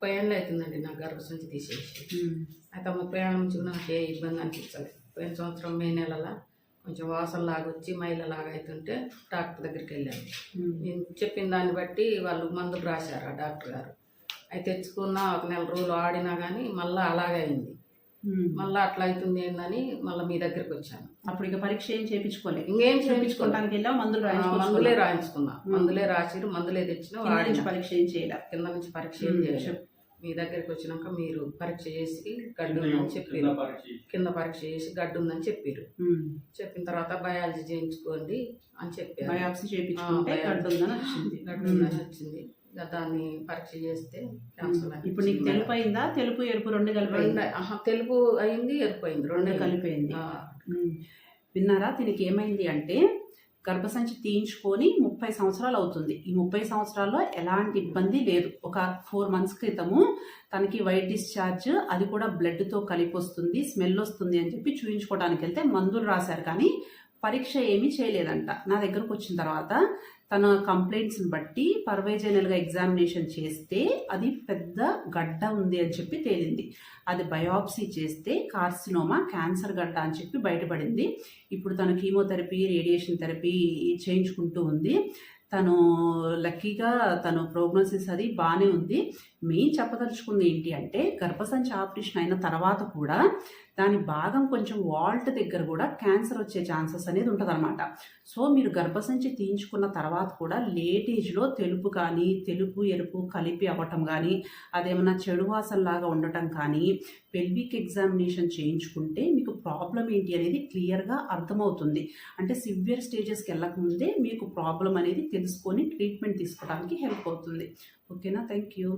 30 ఏళ్ళు అవుతుందండి నాకు గర్భసంచి తీసేసి. అయితే 30 ఏళ్ళ నుంచి నాకు ఏ ఇబ్బంది అనిపించలేదు. పోయిన సంవత్సరం మే నెలలో కొంచెం వాసన లాగొచ్చి మైలలాగా అవుతుంటే డాక్టర్ దగ్గరికి వెళ్ళాను. నేను చెప్పిన దాన్ని బట్టి వాళ్ళు మందులు రాశారు ఆ డాక్టర్ గారు. అయితే తెచ్చుకున్న ఒక నెల రోజులు ఆడినా కానీ మళ్ళీ అలాగే అయింది. మళ్ళీ అట్లా అవుతుంది ఏందని మళ్ళీ మీ దగ్గరికి వచ్చాను. అప్పుడు ఇక పరీక్ష ఏం చేయించుకోలేదు? ఇంకేం చేయించుకోవడానికి వెళ్ళా? మందులే రాయించుకున్నా. మందులే రాసిరు, మందులే తెచ్చిన. పరీక్ష ఏం చేయాలి? కింద నుంచి పరీక్ష ఏం చేయాలి? మీ దగ్గరికి వచ్చినాక మీరు పరీక్ష చేసి గడ్డు ఉందని చెప్పారు. కింద పరీక్ష చేసి గడ్డు ఉందని చెప్పారు. చెప్పిన తర్వాత బయాలజీ చేయించుకోండి అని చెప్పారు. బయాప్సీ చేయించుకుంటే గడ్డు ఉందని వచ్చింది. దాన్ని పరీక్ష చేస్తే క్యాన్సర్. ఇప్పుడు నీకు తెలుపు అయిందా? తెలుపు ఎరుపు రెండు కలిపి? తెలుపు అయింది, ఎరుపు అయింది, రెండు కలిపోయింది. విన్నారా? దీనికి ఏమైంది అంటే గర్భసంచి తీయించుకొని 30 సంవత్సరాలు అవుతుంది. ఈ 30 సంవత్సరాల్లో ఎలాంటి ఇబ్బంది లేదు. ఒక 4 మంత్స్ క్రితము తనకి వైట్ డిశ్చార్జ్, అది కూడా బ్లడ్తో కలిపి వస్తుంది, స్మెల్ వస్తుంది అని చెప్పి చూయించుకోవడానికి వెళ్తే మందులు రాశారు, కానీ పరీక్ష ఏమీ చేయలేదంట. నా దగ్గరకు వచ్చిన తర్వాత తన కంప్లైంట్స్ని బట్టి పర్వేజనల్గా ఎగ్జామినేషన్ చేస్తే అది పెద్ద గడ్డ ఉంది అని చెప్పి తేలింది. అది బయాప్సీ చేస్తే కార్సినోమా, క్యాన్సర్ గడ్డ అని చెప్పి బయటపడింది. ఇప్పుడు తను కీమోథెరపీ, రేడియేషన్ థెరపీ చేయించుకుంటూ ఉంది. తను లక్కీగా తను ప్రోగ్నోసిస్ అది బాగానే ఉంది. మెయిన్ చెప్పదలుచుకుంది ఏంటి అంటే గర్భసంచి ఆపరేషన్ అయిన తర్వాత కూడా దాని భాగం కొంచెం వాల్ట్ దగ్గర కూడా క్యాన్సర్ వచ్చే ఛాన్సెస్ అనేది ఉంటుందన్నమాట. సో మీరు గర్భసంచి తీయించుకున్న తర్వాత కూడా లేట్ ఏజ్లో తెలుపు కానీ, తెలుపు ఎరుపు కలిపి అవ్వటం కానీ, అదేమన్నా చెడు వాసనలాగా ఉండటం కానీ, పెల్విక్ ఎగ్జామినేషన్ చేయించుకుంటే మీకు ప్రాబ్లం ఏంటి అనేది క్లియర్గా అర్థమవుతుంది. అంటే సివియర్ స్టేజెస్కి వెళ్ళకముందే మీకు ప్రాబ్లం అనేది తెలుసుకొని ట్రీట్మెంట్ తీసుకోవడానికి హెల్ప్ అవుతుంది. ఓకేనా? Thank you.